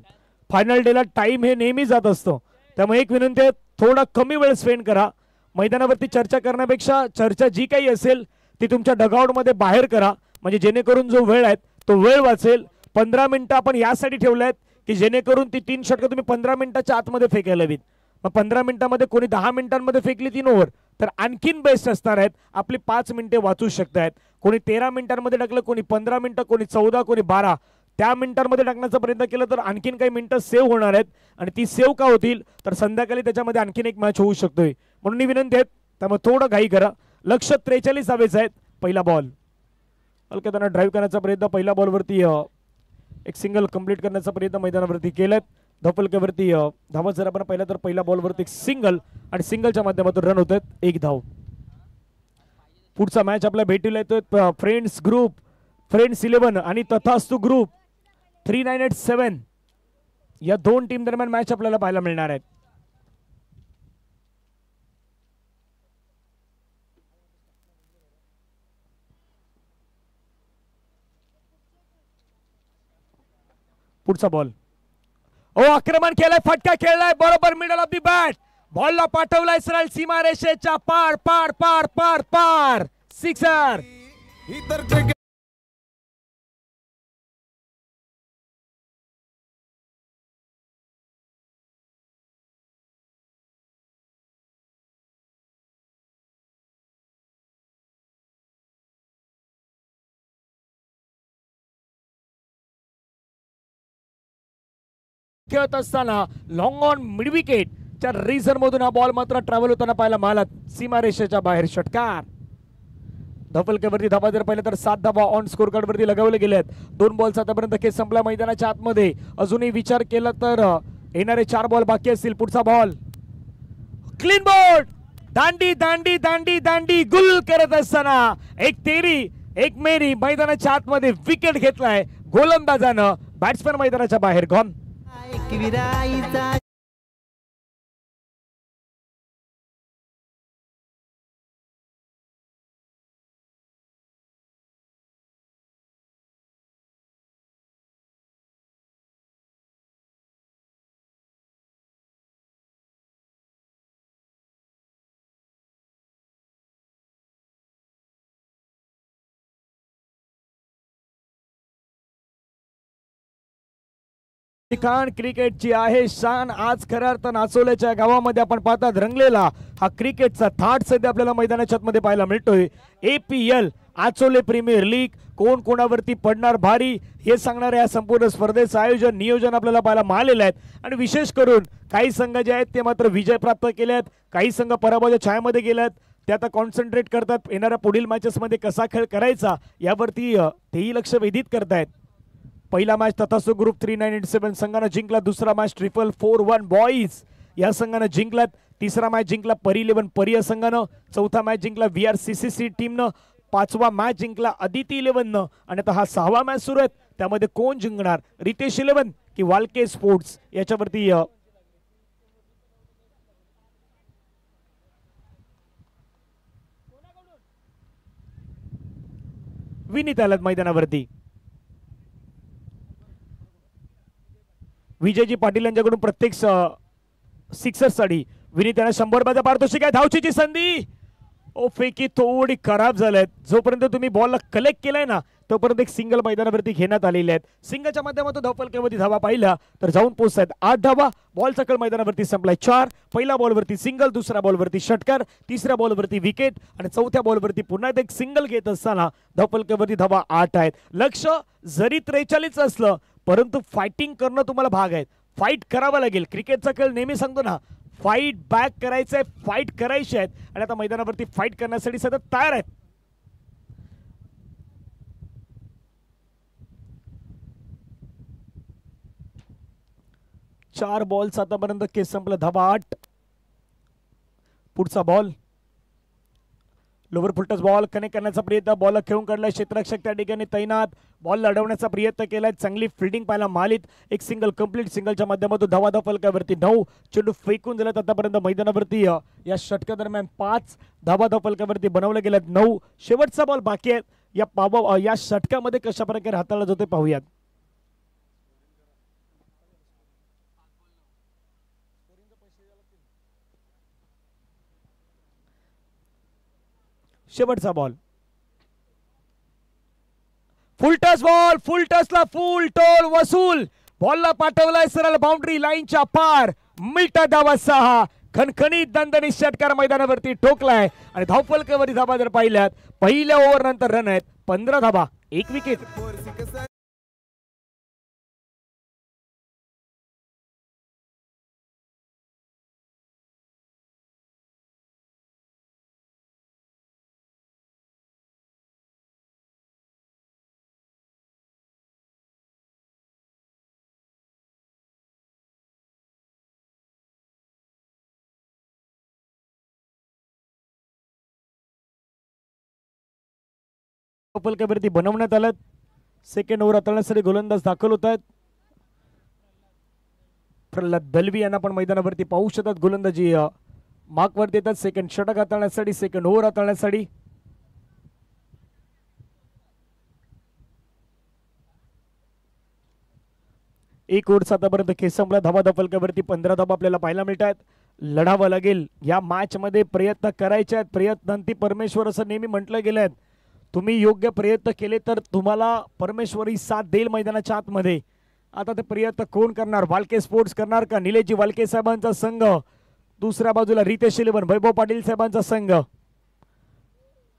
फायनल डेला टाइम हे नेहमी जात असतो. त्यामुळे एक विनंती आहे, थोडा कमी वेळ स्पेंड करा. मैदानावरती चर्चा करण्यापेक्षा चर्चा जी काही असेल ती तुमच्या डगआउटमध्ये बाहेर करा, म्हणजे जेणेकरून जो वेळ आहे तो वेळ वाचेल. 15 मिनिटं आपण यासाठी ठेवले आहेत की जेणेकरून ती 3 षटकं तुम्ही 15 मिनिटाच्या आतमध्ये फेकायला हवीत. मग 15 मिनिटांमध्ये कोणी 10 मिनिटांमध्ये फेकली 3 ओव्हर तर आणखीन बेस्ट असणार आहेत. आपली 5 मिनिटे वाचू शकतायत. कोणी 13 मिनिटांमध्ये टाकलं, कोणी 15 मिनिटं, कोणी 14, कोणी 12. त्या मिनिटांमध्ये टाकण्याचा प्रयत्न केला तर आणखीन काही मिनिटं सेव्ह होणार आहेत आणि ती सेव्ह का होतील तर संध्याकाळी त्याच्यामध्ये आणखीन एक मॅच होऊ शकतोय. म्हणून विनंती आहे त्यामुळे थोडं घाई करा. लक्ष 43 धावेचं आहेत. पहिला बॉल हलक्या त्यांना ड्राईव्ह करण्याचा प्रयत्न, पहिल्या बॉलवरती एक सिंगल कंप्लीट करण्याचा प्रयत्न मैदानावरती केलाय. धपलक्यावरती धावा जर आपण पाहिलं तर पहिल्या बॉलवरती एक सिंगल आणि सिंगलच्या माध्यमातून रन होत आहेत. 1 धाव. पुढचा मॅच आपल्या भेटीला येतोय फ्रेंड्स ग्रुप, फ्रेंड्स 11 आणि तथास्तु ग्रुप 3987 या 2 टीम दरम्यान मॅच आपल्याला पाहायला मिळणार आहेत. पुढचा बॉल आक्रमण केलंय, फटका खेळलाय बरोबर मिडल ऑफ दी बॅट. बॉलला पाठवलाय सरळ सीमा रेषेच्या पार पार पार पार पार. सिक्सर. खेळत असताना लॉंग ऑन मिड विकेट च्या रिझन मधून हा बॉल मात्र ट्रॅव्हल होताना पाहायला मिळाला. सीमा रेषेच्या बाहेर षटकार. धपलकेवरती धाबा जर पाहिलं तर 7 धाबा ऑन स्कोर कार्ड वरती लगावले गेलेत. 2 बॉल्स आतापर्यंत खेळ संपला मैदानाच्या आतमध्ये. अजूनही विचार केला तर येणारे 4 बॉल बाकी असतील. पुढचा बॉल क्लीन बोर्ड. दांडी दांडी दांडी दांडी गुल करत असताना एक तेरी एक मेरी मैदानाच्या आतमध्ये विकेट घेतलाय गोलंदाजानं. बॅट्समॅन मैदानाच्या बाहेर गॉन. ठिकाण क्रिकेटची आहे शान. आज खऱ्या अर्थ नाचोल्याच्या गावामध्ये आपण पाहतात रंगलेला हा क्रिकेटचा थाट सध्या आपल्याला मैदानाच्या आतमध्ये पाहायला मिळतोय. APL आचोले प्रीमियर लीग कोण कोणावरती पडणार भारी हे सांगणारे या संपूर्ण स्पर्धेचं आयोजन नियोजन आपल्याला पाहायला मिळालेलं आहे. आणि विशेष करून काही संघ जे आहेत ते मात्र विजय प्राप्त केले आहेत, काही संघ पराभवाच्या छायामध्ये गेलेत. ते आता कॉन्सन्ट्रेट करतात येणाऱ्या पुढील मॅचेसमध्ये कसा खेळ करायचा यावरती तेही लक्ष वेधित करतायत. पहिला मॅच तथास्तु ग्रुप 3987 संघानं जिंकला. दुसरा मॅच 441 बॉईज या संघानं जिंकलात. तिसरा मॅच जिंकला परी 11 परी या संघानं. चौथा मॅच जिंकला VRCCC टीमनं. 5वा मॅच जिंकला अदिती 11 आणि आता हा 6वा मॅच सुरू आहे. त्यामध्ये कोण जिंकणार रितेश 11 की वालके स्पोर्ट्स याच्यावरती विनीत आलात मैदानावरती. विजयजी पाटील यांच्याकडून प्रत्येक सिक्सर साठी विनीत यांना 100 रुपयाचा पारितोषिक आहे. धावचीची संधी फेकी थोडी खराब झाल्यात. जोपर्यंत तुम्ही बॉलला कलेक्ट केलाय ना तोपर्यंत एक सिंगल मैदानावरती घेण्यात आलेले आहेत. सिंगलच्या माध्यमातून धावफलकावरती धावा पाहिला तर जाऊन पोहोचतात 8 धावा. बॉलचा कळ मैदानावरती संपलाय 4. पहिल्या बॉलवरती सिंगल, दुसऱ्या बॉलवरती षटकार, तिसऱ्या बॉलवरती विकेट आणि चौथ्या बॉलवरती पुन्हा एक सिंगल घेत असताना धावफलकावरती धावा 8 आहेत. लक्ष जरी 43 असलं परंतु फायटिंग करणं तुम्हाला भाग आहे. फाईट करावं लागेल. क्रिकेटचा खेळ नेहमी सांगतो ना फाईट बॅक करायचंय, फाईट करायची आहेत आणि आता मैदानावरती फाईट करण्यासाठी सतत तयार आहेत. चार बॉल्स आतापर्यंत केस संपलं. धावा 8. पुढचा ball lower full toss ball connect करण्याचा प्रयत्न, बॉल खेळून काढलाय, क्षेत्ररक्षक त्या ठिकाणी तैनात, बॉल अडवण्याचा प्रयत्न केलाय, चांगली फिल्डिंग पाहायला मालित, एक सिंगल कंप्लीट, सिंगलच्या माध्यमातून धावा फलकावरती 9 चेंडू फेकून दिलात आतापर्यंत मैदानावरती या षटकादरम्यान 5 धावा फलकावरती बनवले गेल्यात 9. शेवटचा बॉल बाकी आहे या षटकामध्ये कशा प्रकारे हाताळला जातोय पाहूयात. शेवटचा बॉल, फुल टचला फुल टोल वसूल, बॉलला पाठवलाय सरळ बाउंड्री लाईनच्या पार, मिळता धावा 6. खणखणीत दणदणीत षटकार मैदानावरती ठोकलाय आणि धावफलकावरती धावा जर पाहिल्यात पहिल्या ओव्हर नंतर रन आहेत 15 धावा, 1 विकेट. फलकावरती बनवण्यात आलं. सेकंड ओव्हर हाताळण्यासाठी गोलंदाज दाखल होत आहेत. प्रल्हाद दलवी यांना पण मैदानावरती पाहू शकतात. गोलंदाजी मार्क वरती येतात सेकंड षटक हाताळण्यासाठी, सेकंड ओव्हर हाताळण्यासाठी. एक ओव्हर आतापर्यंत खेळ संपला. धावा फलकावरती 15 धावा आपल्याला पाहायला मिळतात. लढावं लागेल या मॅच मध्ये, प्रयत्न करायचे आहेत, प्रयत्नांती परमेश्वर असं नेहमी म्हटलं गेलंय. तुम्ही योग्य प्रयत्न केले तर तुम्हाला परमेश्वरी साथ देईल मैदानाच्या आतमध्ये. आता ते प्रयत्न कोण करणार? वालके स्पोर्ट्स करणार का निलेशजी वालके साहेबांचा संघ, दुसऱ्या बाजूला रितेश इलेवन वैभव पाटील साहेबांचा संघ.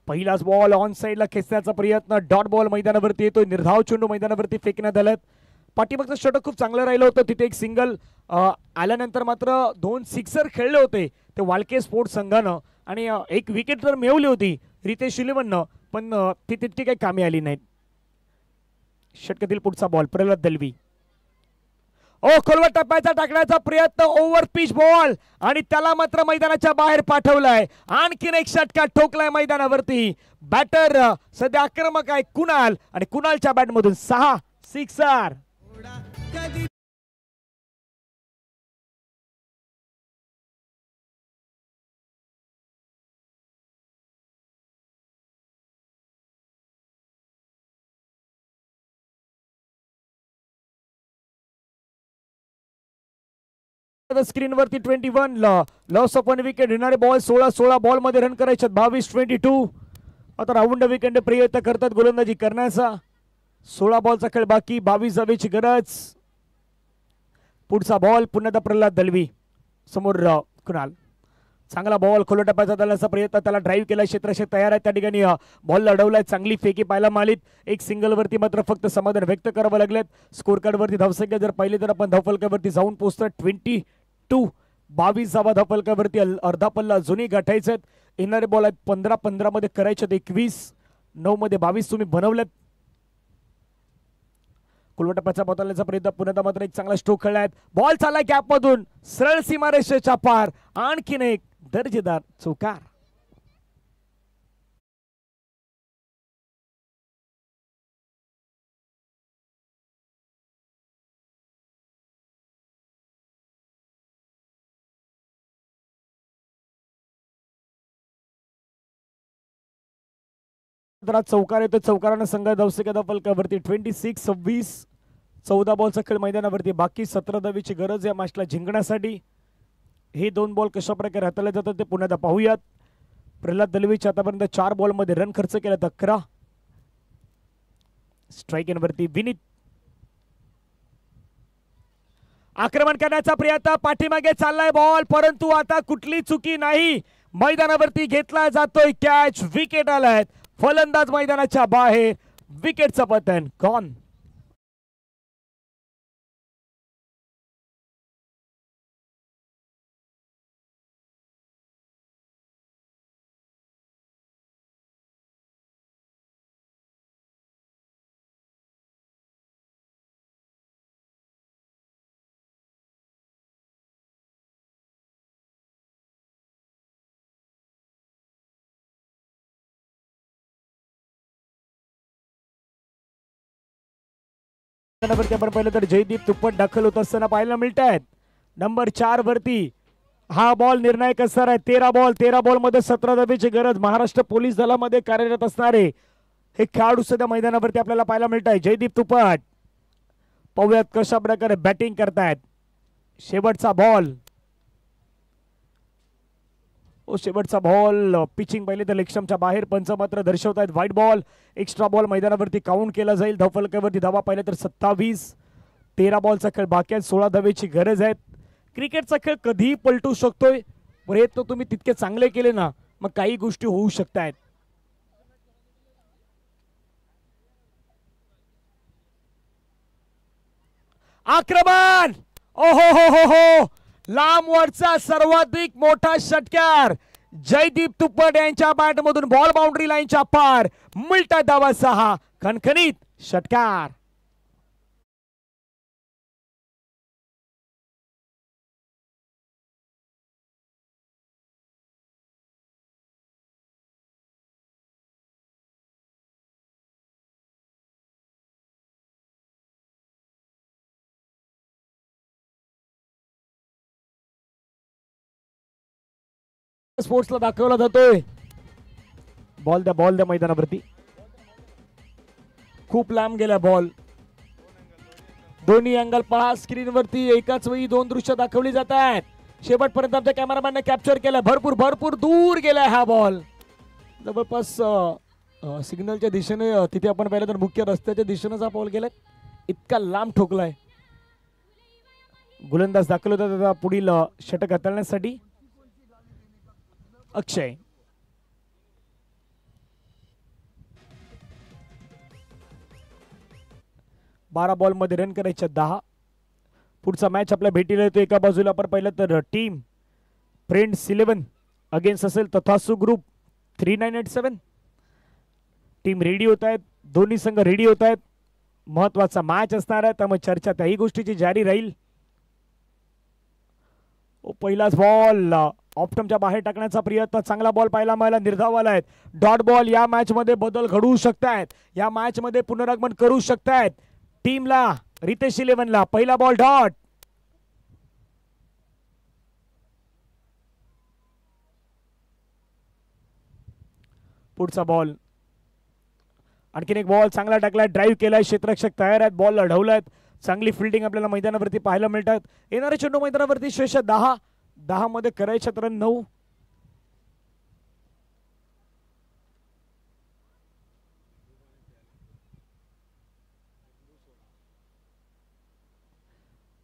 पहिलाच बॉल ऑन साइडला खेचण्याचा प्रयत्न, डॉट बॉल मैदानावरती येतोय, निर्धाव चेंडू मैदानावरती फेकण्यात आलेत. पाठीमागचं षटक खूप चांगलं राहिलं होतं, तिथे एक सिंगल आल्यानंतर मात्र 2 सिक्सर खेळले होते ते वालके स्पोर्ट्स संघानं आणि एक विकेट तर मिळवली होती रितेश इलेवननं, पण ती तितकी काही कामी आली नाहीत. षटकातील पुढचा बॉल प्रल्हाद दलवी, खोलवर टप्प्याचा टाकण्याचा प्रयत्न, ओव्हर पिच बॉल आणि त्याला मात्र मैदानाच्या बाहेर पाठवलाय. आणखीन एक षटका ठोकलाय मैदानावरती. बॅटर सध्या आक्रमक आहे कुणाल आणि कुणालच्या बॅट मधून 6 सिक्सर. स्क्रीन वरती 21 लॉस ऑफ 1 विकेट, येणारे बॉल 16 बॉल मध्ये रन करायचे 22-22. आता राऊंड विकेट प्रयत्न करतात गोलंदाजी करण्याचा. 16 बॉलचा खेळ बाकी, 22 धावेची गरज. पुढचा बॉल पुन्हा प्रल्हाद दलवी समोर कुणाल, चांगला बॉल खोल टप्प्याचा जाण्याचा प्रयत्न, त्याला ड्राईव्ह केला, क्षेत्ररक्षक तयार आहे त्या ठिकाणी, बॉल लढवलाय, चांगली फेकी पाहायला मालित. एक सिंगल वरती मात्र फक्त समाधान व्यक्त करावं लागलेत. स्कोर कार्ड वरती धावसंख्या जर पाहिली तर आपण धावफलकावरती जाऊन पोहोचतोय 22. 22 धावा धावफलकावरती, अर्धा पल्ला जुनी गाठायचे आहेत. येणारे बॉल आहेत 15 मध्ये करायचे 21, 9 मध्ये 22 तुम्ही बनवलेत. कुलवटप्प्याचा बदलण्याचा प्रयत्न, पुन्हा मात्र एक चांगला स्ट्रोक खेळलाय, बॉल चालला गॅप मधून सरळ सीमारेषेच्या पार, आणखीन एक दर्जेदार चौकार. चौकार येतो, चौकारानं संघ धावसंख्या फलकावरती 26-26. 14 बॉलचा खेळ मैदानावरती बाकी, 17 धावेची गरज या मॅचला जिंकण्यासाठी. हे 2 बॉल कशा प्रकारे हाताळले जातात ते पुन्हा पाहूयात. प्रल्हाद दलवीच्या आतापर्यंत 4 बॉल मध्ये रन खर्च केला 11. स्ट्राईक वरती विनीत आक्रमण करण्याचा प्रयत्न, पाठीमागे चाललाय बॉल, परंतु आता कुठली चुकी नाही, मैदानावरती घेतला जातोय कॅच, विकेट आलाय, फलंदाज मैदानाच्या बाहेर, विकेटचं पतन, गॉन. वरती आपण पाहिलं तर जयदीप तुप्पट दाखल होत असताना पाहायला मिळत आहेत. नंबर 4 वरती हा बॉल निर्णायक असणार आहे. 13 बॉल मध्ये 17 धावेची गरज. महाराष्ट्र पोलीस दलामध्ये कार्यरत असणारे हे खेळाडू सध्या मैदानावरती आपल्याला पाहायला मिळत आहे. जयदीप तुप्पट पाहूयात कशा प्रकारे बॅटिंग करतायत. शेवटचा बॉल शेवटचा बॉल पिचिंग पाहिले तर लेगस्टंपच्या बाहेर. पंच मात्र दर्शवतायत व्हाईट बॉल. एक्स्ट्रा बॉल मैदानावरती काउंट केला जाईल. धावफलकावरती धावा पाहिले तर 27. 13 बॉलचा खेळ बाकी आहे. 16 धावेची गरज आहे. क्रिकेटचा खेळ कधीही पलटू शकतोय. प्रयत्न तुम्ही तितके चांगले केले ना मग काही गोष्टी होऊ शकतायत. आक्रमण ओहो हो हो हो लांब वरचा सर्वाधिक मोठा षटकार जयदीप तुप्पट यांच्या बॅट मधून. बॉल बाउंड्री लाईनच्या पार. मिळता धावा 6. खणखणीत षटकार. स्पोर्ट्सला दाखवला जातोय. बॉल द्या मैदानावरती. खूप लांब गेला बॉल. दोन्ही अँगल पहा स्क्रीनवरती. एकाच वेळी 2 दृश्य दाखवली जात आहेत. शेवटपर्यंत आमच्या कॅमेरामॅनने कॅप्चर केलं. भरपूर दूर गेलाय हा बॉल. जवळपास सिग्नलच्या दिशेने तिथे आपण पाहिलं तर मुख्य रस्त्याच्या दिशेनेच हा बॉल गेलाय. इतका लांब ठोकलाय. गोलंदाज दाखल होता त्याचा पुढील षटक हाताळण्यासाठी अक्षय. बारा बॉल मध्ये रन करायचे 10. पुढचा मॅच आपल्या भेटीला येतो. एका बाजूला आपण पाहिलं तर टीम फ्रेंड्स 11 अगेन्स्ट असेल तथासू ग्रुप 3987. टीम रेडी होत आहेत. दोन्ही संघ रेडी होत आहेत. महत्वाचा मॅच असणार आहे त्यामुळे चर्चा त्याही गोष्टीची जारी राहील. पहिलाच बॉल ऑप्टमच्या बाहेर टाकण्याचा प्रयत्न. चांगला बॉल पाहायला मिळाला. निर्धाव आलाय. Dot ball. या मॅच मध्ये बदल घडवू शकतायत. या मॅच मध्ये पुनरागमन करू शकतायत टीमला रितेश 11ला. पहिला बॉल डॉट. पुढचा बॉल. आणखीन एक बॉल चांगला टाकलाय. ड्राईव्ह केलाय. क्षेत्ररक्षक तयार आहेत. बॉल लढवलाय. चांगली फिल्डिंग आपल्याला मैदानावरती पाहायला मिळतात. येणारे चेंडू मैदानावरती शेष 10 मध्ये करायचे तर 9.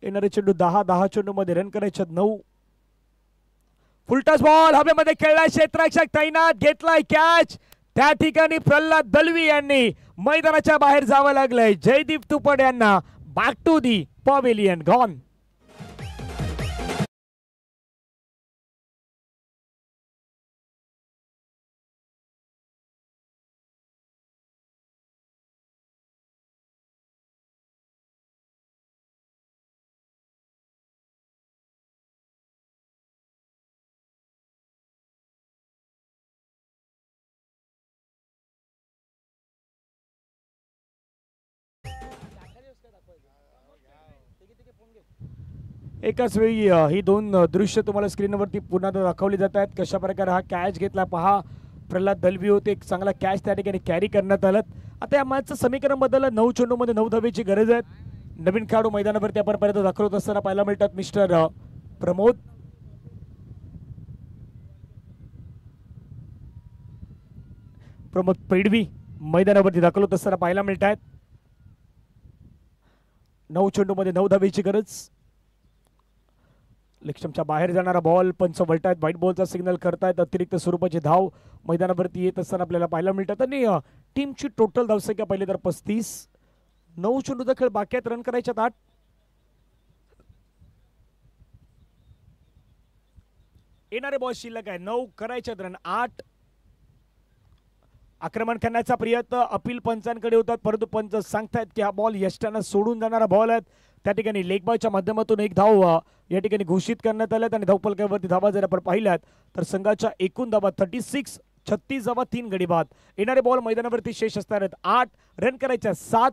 येणारे चेंडू 10 चेंडू मध्ये रन करायचे 9. फुलटॉस बॉल हवेमध्ये खेळलाय. क्षेत्ररक्षक तैनात. घेतलाय कॅच. त्या ठिकाणी प्रल्हाद दलवी यांनी मैदानाच्या बाहेर जावं लागलंय. जयदीप तुपट यांना back to the pavilion. Gone. एकाच वेळी ही 2 दृश्य तुम्हाला स्क्रीनवरती पुन्हा दाखवली जात आहेत. कशा प्रकारे हा कॅच घेतला पहा. प्रल्हाद दलवी होते. एक चांगला कॅच त्या ठिकाणी कॅरी करण्यात आलं. आता या मॅचचं समीकरण बदललं. 9 चेंडू मध्ये 9 धावेची गरज आहे. नवीन खेळाडू मैदानावरती आपण पर्यंत दाखवत असताना पाहायला मिळतात. मिस्टर प्रमोद पेडवी मैदानावरती दाखल होत असताना पाहायला मिळत आहेत. 9 चेंडू मध्ये 9 धावेची गरज. लेगस्टंपच्या बाहेर जाणारा बॉल. पंच वळतायत. व्हाईट बॉलचा सिग्नल करतायत. अतिरिक्त स्वरूपाची धाव मैदानावरती येत असताना आपल्याला पाहायला मिळतात. आणि टीमची टोटल धावसंख्या पाहिली तर 35. 9 चेंडूचा खेळ बाकी आहेत. रन करायच्यात 8. येणारे बॉल शिल्लक आहे 9. करायच्यात रन 8. आक्रमण करण्याचा प्रयत्न अपील पंचांकडे होतात परंतु पंच सांगतायत की हा बॉल यष्टांना सोडून जाणारा बॉल आहे. त्या ठिकाणी लेग बॉलच्या माध्यमातून एक धाव या ठिकाणी घोषित करण्यात आल्यात. आणि धावफलकावरती धावा जर आपण पाहिल्यात तर संघाच्या एकूण धावा 36. 36 धावा 3 गडी बाद. येणारे बॉल मैदानावरती शेष असणार आहेत 8. रन करायच्या 7.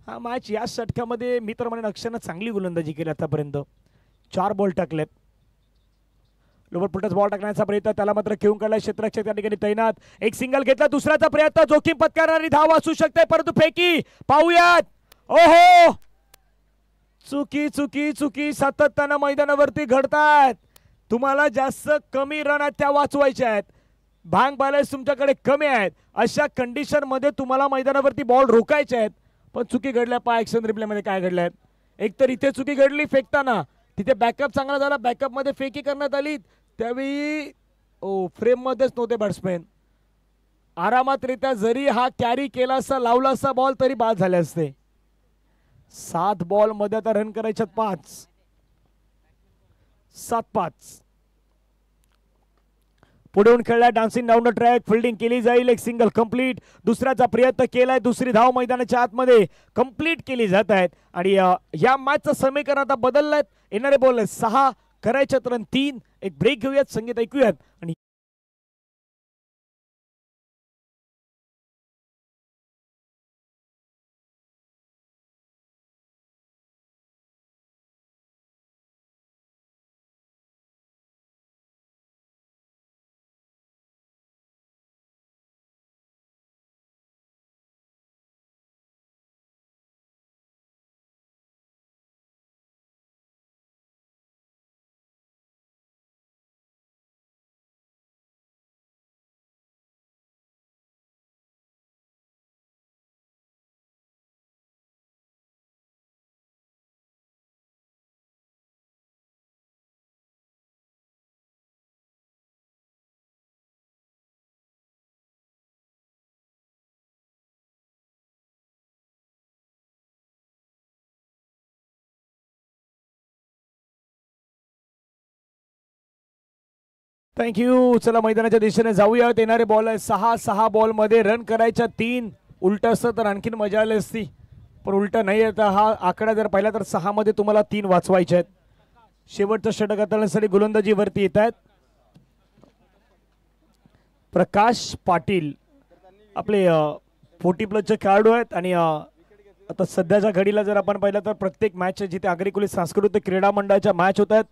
हा मॅच या षटकामध्ये मी तर म्हणेन अक्षरनं चांगली गोलंदाजी केली आतापर्यंत. 4 बॉल टाकलेत. लोवर पुटच बॉल टाकण्याचा प्रयत्न, त्याला मात्र घेऊन काढला क्षेत्ररक्षक त्या ठिकाणी तैनात. एक सिंगल घेतला, दुसऱ्याचा प्रयत्न, जोखीम पत्करणारी धाव असू शकते परंतु फेकी पाहूयात. ओहो, चुकी चुकी चुकी सातत्यानं मैदानावरती घडतायत. तुम्हाला जास्त कमी रन आहेत त्या वाचवायच्या आहेत. भांग बॅलन्स तुमच्याकडे कमी आहेत. अशा कंडिशन मध्ये तुम्हाला मैदानावरती बॉल रोखायचे आहेत. पण चुकी घडल्या. पहा ॲक्शन रिप्लेमध्ये काय घडलंय. एक तर इथे चुकी घडली फेकताना, तिथे बॅकअप चांगला झाला, बॅकअप मध्ये फेकी करण्यात आली, त्यावेळी फ्रेम मध्येच नव्हते बॅट्समॅन. आरामातरित्या जरी हा कॅरी केला असता, लावला असता बॉल, तरी बाद झाले असते. 7 बॉल मध्ये आता रन करायच्यात 5. 7-5. पुढे येऊन खेळलाय dancing down the track, fielding केली जाईल. एक सिंगल कंप्लीट, दुसऱ्याचा प्रयत्न केलाय, दुसरी धाव मैदानाच्या आतमध्ये कंप्लीट केली जात आहेत. आणि या मॅचचं समीकरण आता बदललंय. येणारे बॉल 6, करायचे रन 3. एक ब्रेक घेऊयात, संगीत ऐकूयात आणि थँक्यू. चला मैदानाच्या दिशेने जाऊयात. येणारे बॉल आहे 6 बॉल मध्ये रन करायच्या 3. उलट असतं तर आणखीन मजा आली असती, पण उलट नाही. आता हा आकडा जर पाहिला तर 6 मध्ये तुम्हाला 3 वाचवायचे आहेत. शेवटचं षटक हाताळण्यासाठी गोलंदाजी वरती येत आहेत प्रकाश पाटील, आपले 40+ खेळाडू आहेत. आणि आता सध्याच्या घडीला जर आपण पाहिलं तर प्रत्येक मॅच जिथे आग्रेकुली सांस्कृतिक क्रीडा मंडळाच्या मॅच होत आहेत,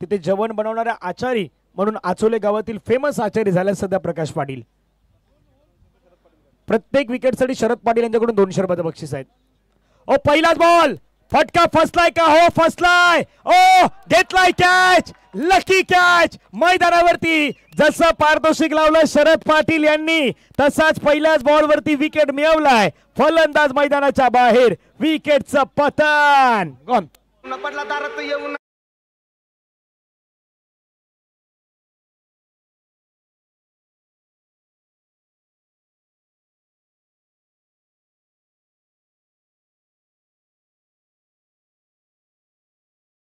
तिथे जेवण बनवणाऱ्या आचारी म्हणून आचोले गावातील फेमस आचारी झाले सध्या प्रकाश पाटील. प्रत्येक विकेटसाठी शरद पाटील यांच्याकडून 200 रुपयाचं बक्षीस आहेत. ओ पहिलाच बॉल, फटका फसलाय का? हो फसलाय. ओ घेतलाय कॅच, लकी कॅच. मैदानावरती जसं पारितोषिक लावलं शरद पाटील यांनी, तसाच पहिल्याच बॉल वरती विकेट मिळवलाय. फलंदाज मैदानाच्या बाहेर, विकेटचं पतन. गॉन.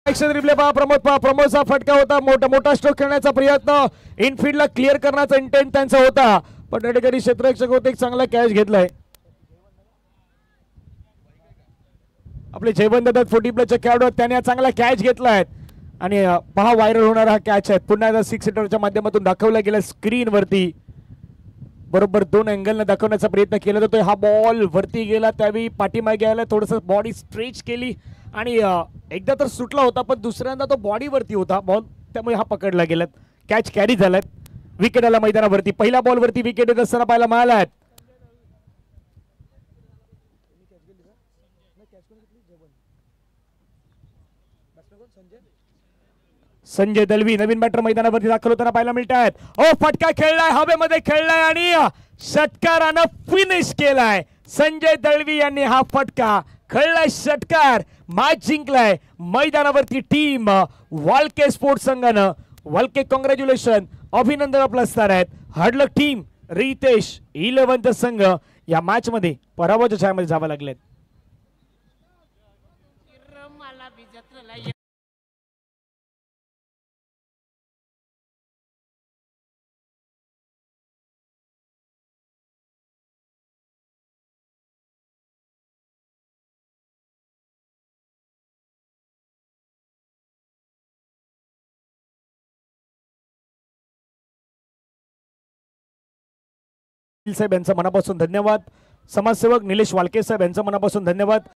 रिप्ले पहा, प्रमोदचा फटका होता. मोठा स्ट्रोक खेळण्याचा प्रयत्न, इनफिल्डला क्लिअर करण्याचा इंटेंट त्यांचा होता, पण त्या ठिकाणी क्षेत्ररक्षक होते. एक चांगला कॅच घेतलाय. आपले जयवंत दत्त 40+ खेळाडू आहेत, त्याने चांगला कॅच घेतलाय. आणि पहा व्हायरल होणारा हा कॅच आहे. पुन्हा एकदा 6 सीटरच्या माध्यमातून दाखवला गेला स्क्रीन वरती. बरोबर 2 अँगलने दाखवण्याचा प्रयत्न केला जातोय. हा बॉल वरती गेला, त्यावेळी पाठीमागे आला, थोडस बॉडी स्ट्रेच केली आणि एकदा तर सुटला होता, पण दुसऱ्यांदा तो बॉडी वरती होता बॉल, त्यामुळे हा पकडला गेला. कॅच कॅरी झालाय. विकेट आला मैदानावरती. पहिल्या बॉल वरती विकेट येत असताना पाहायला मिळाला. संजय दलवी नवीन बॅटर मैदानावरती दाखल होताना पाहायला मिळत आहेत. ओ फटका खेळलाय, हवेमध्ये खेळलाय आणि षटकारानं फिनिश केलाय. संजय दळवी यांनी हा फटका खेळलाय, षटकार, मॅच जिंकलाय. मैदानावरती टीम वालके स्पोर्ट्स संघानं, वालके कॉंग्रॅच्युलेशन, अभिनंदन आपलं असणार आहेत. हार्डलक टीम रितेश 11चा संघ या मॅच मध्ये पराभवाच्या छायामध्ये जावं लागलेत. साहेब यांचा मनापासून धन्यवाद. समाजसेवक निलेश वालके साहेब यांचा मनापासून धन्यवाद.